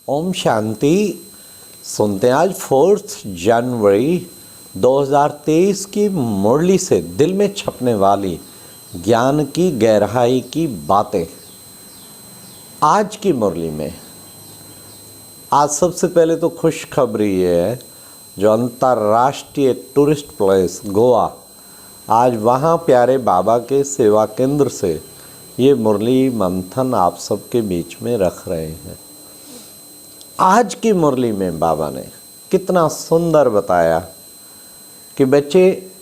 ओम शांति। सुनते हैं आज 4 जनवरी 2023 की मुरली से दिल में छपने वाली ज्ञान की गहराई की बातें। आज की मुरली में आज सबसे पहले तो खुशखबरी ये है, जो अंतर्राष्ट्रीय टूरिस्ट प्लेस गोवा, आज वहाँ प्यारे बाबा के सेवा केंद्र से ये मुरली मंथन आप सबके बीच में रख रहे हैं। आज की मुरली में बाबा ने कितना सुंदर बताया कि बच्चे,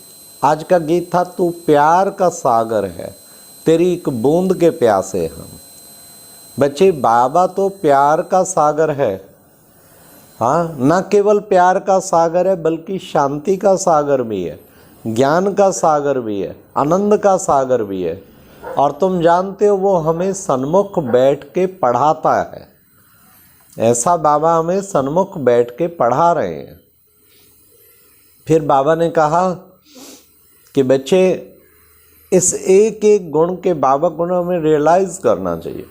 आज का गीत था तू प्यार का सागर है, तेरी एक बूंद के प्यासे हम। बच्चे, बाबा तो प्यार का सागर है। हाँ, न केवल प्यार का सागर है बल्कि शांति का सागर भी है, ज्ञान का सागर भी है, आनंद का सागर भी है। और तुम जानते हो वो हमें सन्मुख बैठ के पढ़ाता है। ऐसा बाबा हमें सन्मुख बैठ के पढ़ा रहे हैं। फिर बाबा ने कहा कि बच्चे, इस एक एक गुण के बाबा को हमें रियलाइज करना चाहिए।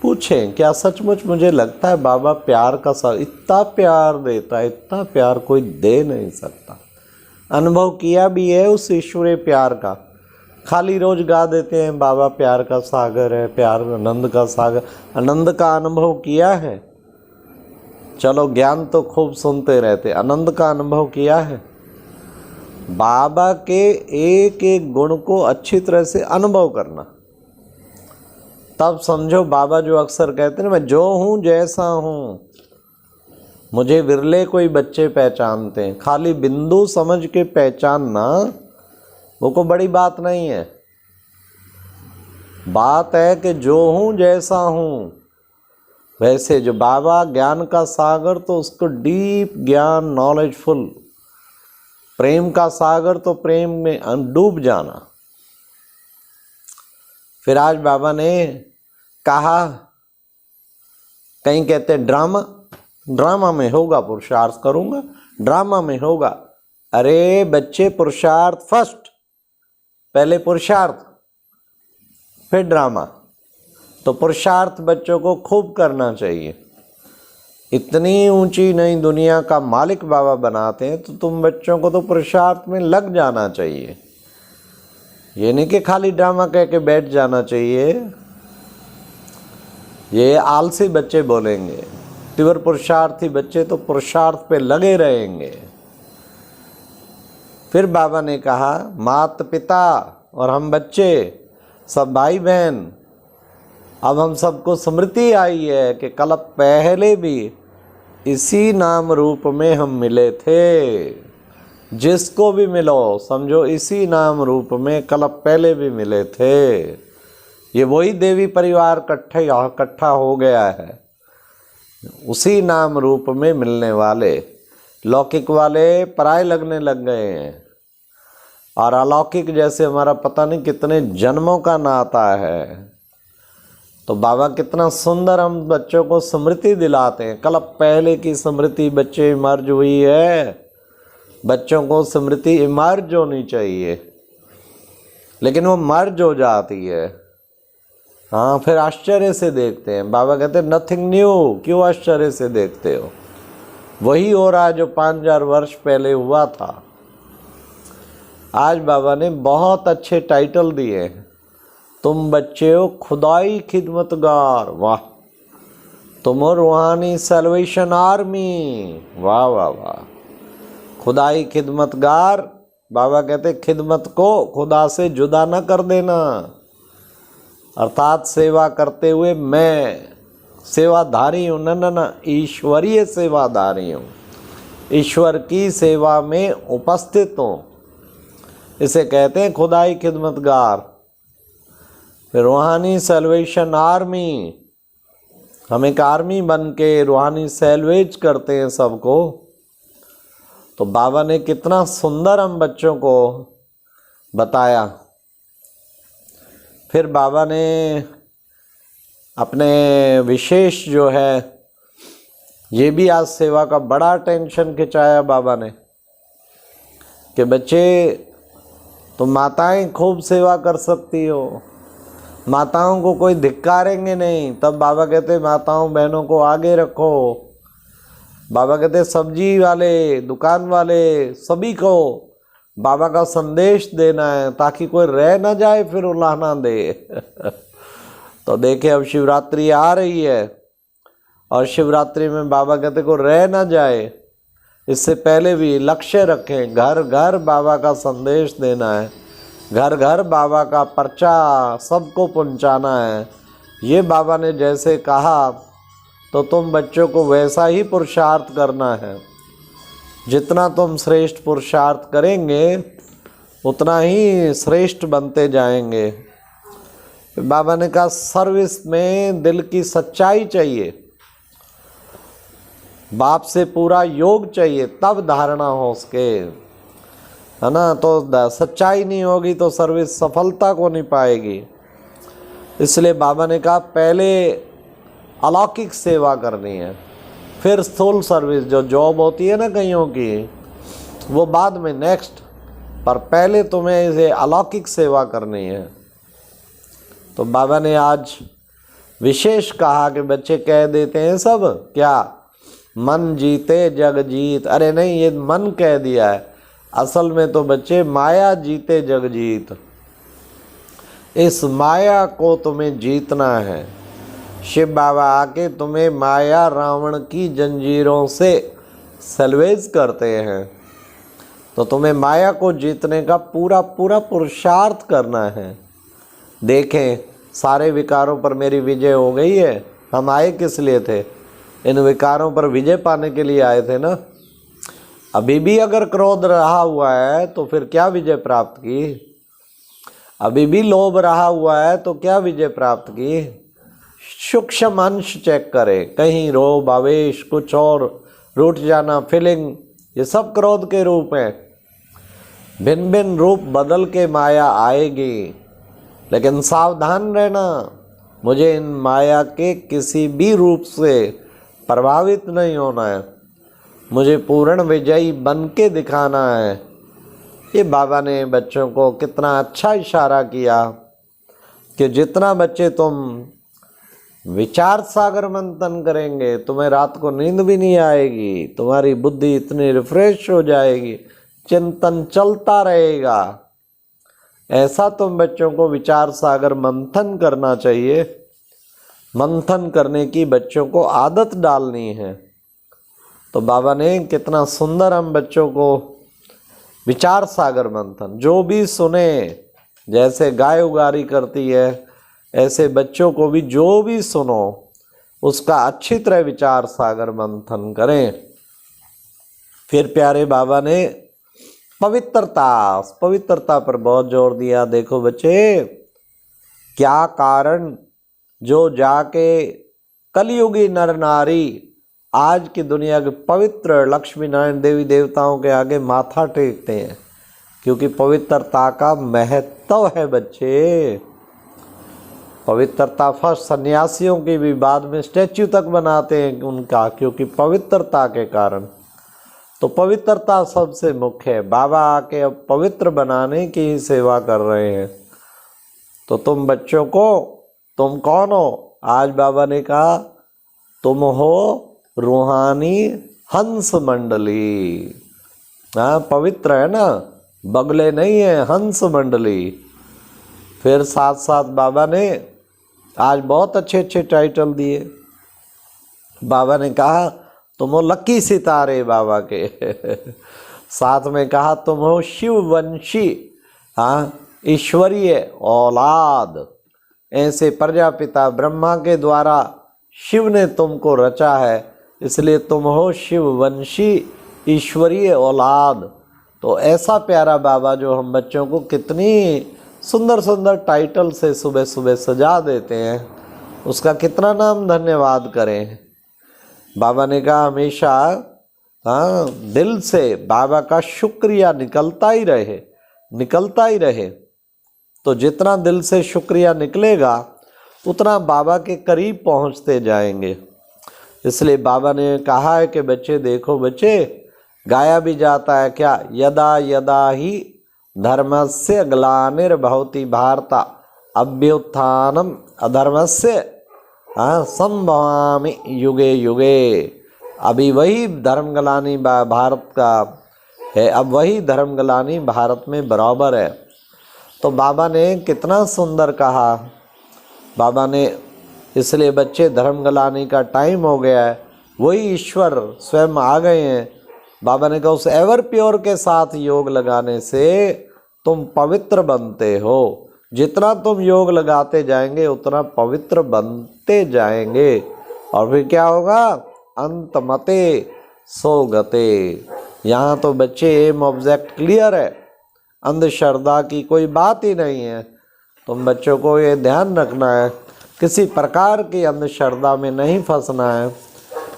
पूछें, क्या सचमुच मुझे लगता है बाबा प्यार का सागर, इतना प्यार देता है, इतना प्यार कोई दे नहीं सकता। अनुभव किया भी है उस ईश्वरीय प्यार का। खाली रोज गा देते हैं बाबा प्यार का सागर है, प्यार आनंद का सागर। आनंद का अनुभव किया है? चलो, ज्ञान तो खूब सुनते रहते, आनंद का अनुभव किया है? बाबा के एक एक गुण को अच्छी तरह से अनुभव करना, तब समझो बाबा जो अक्सर कहते हैं ना, मैं जो हूँ जैसा हूँ। मुझे विरले कोई बच्चे पहचानते हैं। खाली बिंदु समझ के पहचानना वो को बड़ी बात नहीं है। बात है कि जो हूँ जैसा हूँ वैसे। जो बाबा ज्ञान का सागर, तो उसको डीप ज्ञान, नॉलेजफुल। प्रेम का सागर, तो प्रेम में डूब जाना। फिर आज बाबा ने कहा, कहीं कहते ड्रामा में होगा पुरुषार्थ करूंगा, ड्रामा में होगा। अरे बच्चे, पुरुषार्थ फर्स्ट, पहले पुरुषार्थ फिर ड्रामा। तो पुरुषार्थ बच्चों को खूब करना चाहिए। इतनी ऊंची नई दुनिया का मालिक बाबा बनाते हैं, तो तुम बच्चों को तो पुरुषार्थ में लग जाना चाहिए। ये नहीं कि खाली ड्रामा कह के बैठ जाना चाहिए। ये आलसी बच्चे बोलेंगे। तीव्र पुरुषार्थी बच्चे तो पुरुषार्थ पे लगे रहेंगे। फिर बाबा ने कहा, माता पिता और हम बच्चे, सब भाई बहन, अब हम सबको स्मृति आई है कि कल पहले भी इसी नाम रूप में हम मिले थे। जिसको भी मिलो समझो इसी नाम रूप में कल पहले भी मिले थे। ये वही देवी परिवार इकट्ठा हो गया है, उसी नाम रूप में मिलने वाले। लौकिक वाले पराये लगने लग गए हैं, और अलौकिक जैसे हमारा पता नहीं कितने जन्मों का नाता है। तो बाबा कितना सुंदर हम बच्चों को स्मृति दिलाते हैं। कल पहले की स्मृति बच्चे इमर्ज हुई है। बच्चों को स्मृति इमर्ज होनी चाहिए, लेकिन वो मर्ज हो जाती है। हाँ, फिर आश्चर्य से देखते हैं। बाबा कहते हैं नथिंग न्यू। क्यों आश्चर्य से देखते हो? वही हो रहा है जो 5000 वर्ष पहले हुआ था। आज बाबा ने बहुत अच्छे टाइटल दिए। तुम बच्चे हो खुदाई खिदमतगार, वाह। तुम हो रूहानी सैल्वेशन आर्मी, वाह वाह वाह। खुदाई खिदमतगार। बाबा कहते खिदमत को खुदा से जुदा न कर देना, अर्थात सेवा करते हुए मैं सेवाधारी हूँ। न, ईश्वरीय सेवाधारी हूँ, ईश्वर की सेवा में उपस्थित हूँ। इसे कहते हैं खुदाई खिदमतगार। फिर रूहानी सैल्वेशन आर्मी, हम एक आर्मी बन के रूहानी सैल्वेज करते हैं सबको। तो बाबा ने कितना सुंदर हम बच्चों को बताया। फिर बाबा ने अपने विशेष जो है, ये भी आज सेवा का बड़ा टेंशन खिंचाया बाबा ने कि बच्चे, तुम माताएं खूब सेवा कर सकती हो, माताओं को कोई धिक्कारेंगे नहीं। तब बाबा कहते माताओं बहनों को आगे रखो। बाबा कहते सब्जी वाले, दुकान वाले, सभी को बाबा का संदेश देना है ताकि कोई रह ना जाए फिर उलाहना दे। तो देखे अब शिवरात्रि आ रही है और शिवरात्रि में बाबा कहते को रह ना जाए, इससे पहले भी लक्ष्य रखें, घर घर बाबा का संदेश देना है, घर घर बाबा का पर्चा सबको पहुंचाना है। ये बाबा ने जैसे कहा तो तुम बच्चों को वैसा ही पुरुषार्थ करना है। जितना तुम श्रेष्ठ पुरुषार्थ करेंगे उतना ही श्रेष्ठ बनते जाएंगे। बाबा ने कहा सर्विस में दिल की सच्चाई चाहिए, बाप से पूरा योग चाहिए, तब धारणा हो उसके, है ना। तो सच्चाई नहीं होगी तो सर्विस सफलता को नहीं पाएगी। इसलिए बाबा ने कहा पहले अलौकिक सेवा करनी है, फिर स्थूल सर्विस जो जॉब होती है ना कईयों की, वो बाद में नेक्स्ट, पर पहले तुम्हें इसे अलौकिक सेवा करनी है। तो बाबा ने आज विशेष कहा कि बच्चे कह देते हैं सब क्या, मन जीते जग जीत। अरे नहीं, ये मन कह दिया है, असल में तो बच्चे माया जीते जग जीत। इस माया को तुम्हें जीतना है। शिव बाबा आके तुम्हें माया रावण की जंजीरों से सल्वेज करते हैं, तो तुम्हें माया को जीतने का पूरा पूरा पुरुषार्थ करना है। देखें सारे विकारों पर मेरी विजय हो गई है। हम आए किस लिए थे? इन विकारों पर विजय पाने के लिए आए थे ना। अभी भी अगर क्रोध रहा हुआ है तो फिर क्या विजय प्राप्त की? अभी भी लोभ रहा हुआ है तो क्या विजय प्राप्त की? सूक्ष्म अंश चेक करें, कहीं रोब, आवेश, कुछ और रूठ जाना, फीलिंग, ये सब क्रोध के रूप हैं। भिन्न भिन्न रूप बदल के माया आएगी, लेकिन सावधान रहना, मुझे इन माया के किसी भी रूप से प्रभावित नहीं होना है, मुझे पूर्ण विजयी बन के दिखाना है। ये बाबा ने बच्चों को कितना अच्छा इशारा किया कि जितना बच्चे तुम विचार सागर मंथन करेंगे, तुम्हें रात को नींद भी नहीं आएगी, तुम्हारी बुद्धि इतनी रिफ्रेश हो जाएगी, चिंतन चलता रहेगा। ऐसा तुम बच्चों को विचार सागर मंथन करना चाहिए। मंथन करने की बच्चों को आदत डालनी है। तो बाबा ने कितना सुंदर हम बच्चों को विचार सागर मंथन, जो भी सुने, जैसे गाय उगारी करती है ऐसे बच्चों को भी जो भी सुनो उसका अच्छी तरह विचार सागर मंथन करें। फिर प्यारे बाबा ने पवित्रता पर बहुत जोर दिया। देखो बच्चे, क्या कारण जो जाके कलयुगी नर नारी आज की दुनिया के पवित्र लक्ष्मी नारायण देवी देवताओं के आगे माथा टेकते हैं, क्योंकि पवित्रता का महत्व है बच्चे। पवित्रता फर्स्ट, सन्यासियों की भी बाद में स्टैच्यू तक बनाते हैं उनका, क्योंकि पवित्रता के कारण। तो पवित्रता सबसे मुख्य है। बाबा आके अब पवित्र बनाने की ही सेवा कर रहे हैं। तो तुम बच्चों को, तुम कौन हो? आज बाबा ने कहा तुम हो रूहानी हंस मंडली। हाँ, पवित्र है ना, बगले नहीं है, हंस मंडली। फिर साथ साथ बाबा ने आज बहुत अच्छे अच्छे टाइटल दिए। बाबा ने कहा तुम हो लकी सितारे बाबा के। साथ में कहा तुम हो शिववंशी, हाँ, ईश्वरीय औलाद। ऐसे प्रजापिता ब्रह्मा के द्वारा शिव ने तुमको रचा है, इसलिए तुम हो शिववंशी ईश्वरीय औलाद। तो ऐसा प्यारा बाबा जो हम बच्चों को कितनी सुंदर सुंदर टाइटल से सुबह सुबह सजा देते हैं, उसका कितना नाम धन्यवाद करें। बाबा ने कहा हमेशा दिल से बाबा का शुक्रिया निकलता ही रहे। तो जितना दिल से शुक्रिया निकलेगा उतना बाबा के करीब पहुंचते जाएंगे। इसलिए बाबा ने कहा है कि बच्चे देखो, बच्चे गाया भी जाता है क्या, यदा यदा ही धर्मस्य ग्लानिर्भवति भारत अभ्युत्थानम अधर्मस्य संभवामि युगे युगे। अभी वही धर्मग्लानि भारत का है, अब वही धर्मग्लानि भारत में बराबर है। तो बाबा ने कितना सुंदर कहा। बाबा ने इसलिए बच्चे धर्मग्लानि का टाइम हो गया है, वही ईश्वर स्वयं आ गए हैं। बाबा ने कहा उस एवर प्योर के साथ योग लगाने से तुम पवित्र बनते हो। जितना तुम योग लगाते जाएंगे उतना पवित्र बनते जाएंगे। और फिर क्या होगा? अंत मते सो गते। यहाँ तो बच्चे एम ऑब्जेक्ट क्लियर है, अंधश्रद्धा की कोई बात ही नहीं है। तुम बच्चों को ये ध्यान रखना है, किसी प्रकार की अंधश्रद्धा में नहीं फंसना है।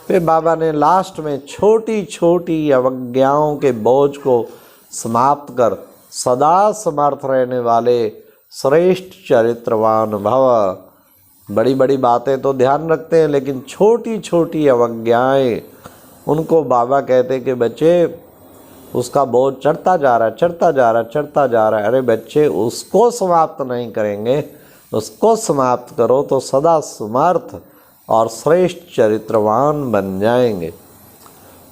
फिर बाबा ने लास्ट में छोटी छोटी अवज्ञाओं के बोझ को समाप्त कर सदा समर्थ रहने वाले श्रेष्ठ चरित्रवान भव। बड़ी बड़ी बातें तो ध्यान रखते हैं, लेकिन छोटी छोटी अवज्ञाएं, उनको बाबा कहते कि बच्चे उसका बोझ चढ़ता जा रहा है, चढ़ता जा रहा है, चढ़ता जा रहा है। अरे बच्चे, उसको समाप्त नहीं करेंगे, उसको समाप्त करो तो सदा समर्थ और श्रेष्ठ चरित्रवान बन जाएंगे।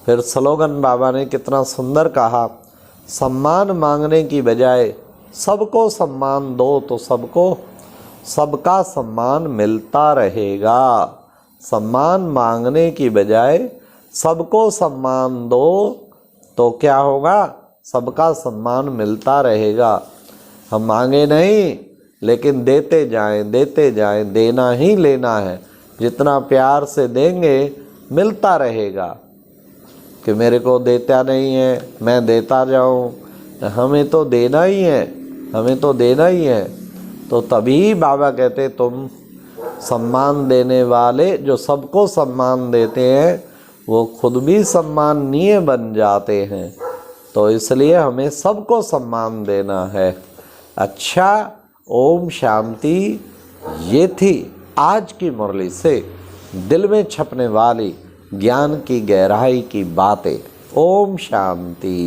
फिर स्लोगन बाबा ने कितना सुंदर कहा, सम्मान मांगने की बजाय सबको सम्मान दो तो सबका सम्मान मिलता रहेगा। सम्मान मांगने की बजाय सबको सम्मान दो तो क्या होगा? सबका सम्मान मिलता रहेगा। हम मांगे नहीं, लेकिन देते जाएं, देते जाएं, देना ही लेना है। जितना प्यार से देंगे मिलता रहेगा। कि मेरे को देता नहीं है, मैं देता जाऊं, हमें तो देना ही है, हमें तो देना ही है। तो तभी बाबा कहते तुम सम्मान देने वाले, जो सबको सम्मान देते हैं वो खुद भी सम्माननीय बन जाते हैं। तो इसलिए हमें सबको सम्मान देना है। अच्छा, ओम शांति। ये थी आज की मुरली से दिल में छपने वाली ज्ञान की गहराई की बातें। ओम शांति।